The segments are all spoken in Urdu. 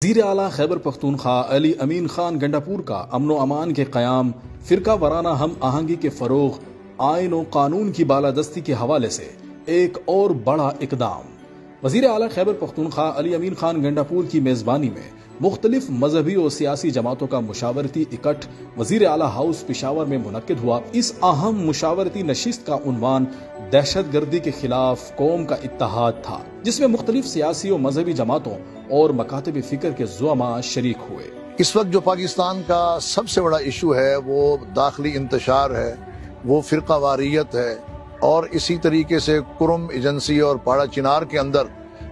وزیر اعلیٰ خیبر پختونخوا علی امین خان گنڈاپور کا امن و امان کے قیام، فرقہ وارانہ ہم آہنگی کے فروغ، آئین و قانون کی بالادستی کے حوالے سے ایک اور بڑا اقدام۔ وزیر اعلیٰ خیبر پختونخوا علی امین خان گنڈاپور کی میزبانی میں مختلف مذہبی اور سیاسی جماعتوں کا مشاورتی اکٹھ وزیر اعلیٰ ہاؤس پشاور میں منعقد ہوا۔ اس اہم مشاورتی نشست کا عنوان دہشت گردی کے خلاف قوم کا اتحاد تھا، جس میں مختلف سیاسی اور مذہبی جماعتوں اور مکاتب فکر کے زعماء شریک ہوئے۔ اس وقت جو پاکستان کا سب سے بڑا ایشو ہے وہ داخلی انتشار ہے، وہ فرقہ واریت ہے، اور اسی طریقے سے کرم ایجنسی اور پاڑا چنار کے اندر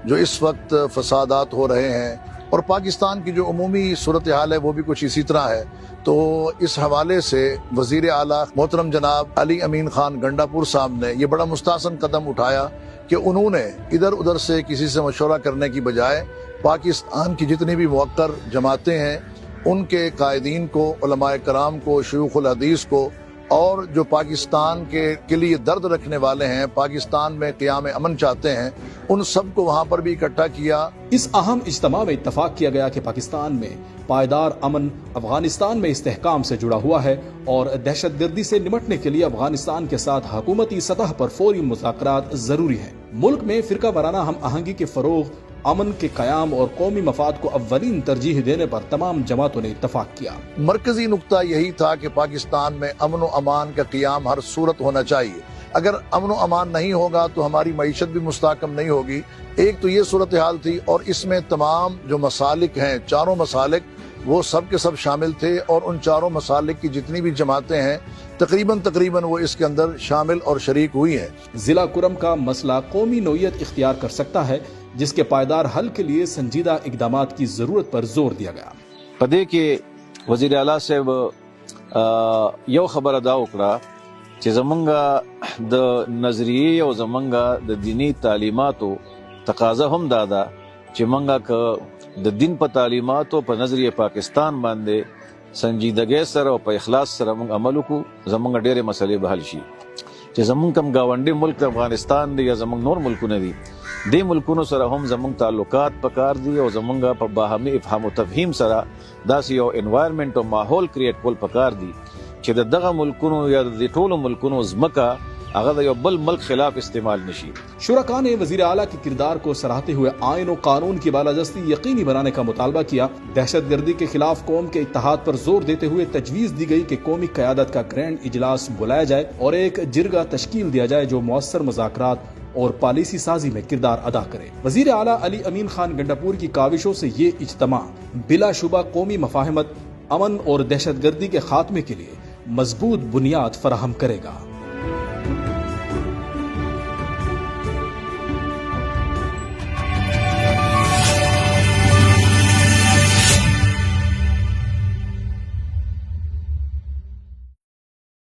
جو اس وقت فسادات ہو رہے ہیں، اور پاکستان کی جو عمومی صورتحال ہے وہ بھی کچھ اسی طرح ہے۔ تو اس حوالے سے وزیر اعلیٰ محترم جناب علی امین خان گنڈاپور صاحب نے یہ بڑا مستحسن قدم اٹھایا کہ انہوں نے ادھر ادھر سے کسی سے مشورہ کرنے کی بجائے پاکستان کی جتنی بھی موقر جماعتیں ہیں ان کے قائدین کو، علماء کرام کو، شیوخ الحدیث کو، اور جو پاکستان کے لیے درد رکھنے والے ہیں، پاکستان میں قیام امن چاہتے ہیں، ان سب کو وہاں پر بھی اکٹھا کیا۔ اس اہم اجتماع میں اتفاق کیا گیا کہ پاکستان میں پائیدار امن افغانستان میں استحکام سے جڑا ہوا ہے، اور دہشت گردی سے نمٹنے کے لیے افغانستان کے ساتھ حکومتی سطح پر فوری مذاکرات ضروری ہیں۔ ملک میں فرقہ وارانہ ہم آہنگی کے فروغ، امن کے قیام اور قومی مفاد کو اولین ترجیح دینے پر تمام جماعتوں نے اتفاق کیا۔ مرکزی نقطہ یہی تھا کہ پاکستان میں امن و امان کا قیام ہر صورت ہونا چاہیے۔ اگر امن و امان نہیں ہوگا تو ہماری معیشت بھی مستحکم نہیں ہوگی۔ ایک تو یہ صورتحال تھی، اور اس میں تمام جو مسالک ہیں، چاروں مسالک، وہ سب کے سب شامل تھے، اور ان چاروں مسالک کی جتنی بھی جماعتیں ہیں تقریباً وہ اس کے اندر شامل اور شریک ہوئی ہیں۔ ضلع کرم کا مسئلہ قومی نوعیت اختیار کر سکتا ہے، جس کے پائیدار حل کے لیے سنجیدہ اقدامات کی ضرورت پر زور دیا گیا۔ پدے کے وزیر اعلیٰ صاحب یو خبر ادا وکړه چې زمونږ د نظریې او زمونږ د دینی تعلیماتو تقاضا هم دا ده چې مونږ که د دین په تعلیماتو په نظریه پاکستان باندې سنجیدګۍ سره او په اخلاص سره مونږ عمل وکړو، زمونږ ډېرې مسلې به حل شي۔ چې زمونږ کوم ګاونډي ملک افغانستان دی یا زمونږ نور ملکونه دي، دې ملکونو سره هم زمونږ تعلقات پکار دي، او زمونږ په باهمي افهام او تفهیم سره داسې یو انوایرمنټ او ماحول کریټ کول پکار دي چې د دغه ملکونو یا د ټولو ملکونو ځمکه هغه د یو بل ملک خلاف استعمال نشي۔ شرکا نے وزیر اعلیٰ کے کردار کو سراہتے ہوئے آئین و قانون کی بالادستی یقینی بنانے کا مطالبہ کیا۔ دہشت گردی کے خلاف قوم کے اتحاد پر زور دیتے ہوئے تجویز دی گئی کہ قومی قیادت کا گرینڈ اجلاس بلایا جائے اور ایک جرگہ تشکیل دیا جائے جو مؤثر مذاکرات اور پالیسی سازی میں کردار ادا کرے۔ وزیر اعلیٰ علی امین خان گنڈاپور کی کاوشوں سے یہ اجتماع بلا شبہ قومی مفاہمت، امن اور دہشت گردی کے خاتمے کے لیے مضبوط بنیاد فراہم کرے گا۔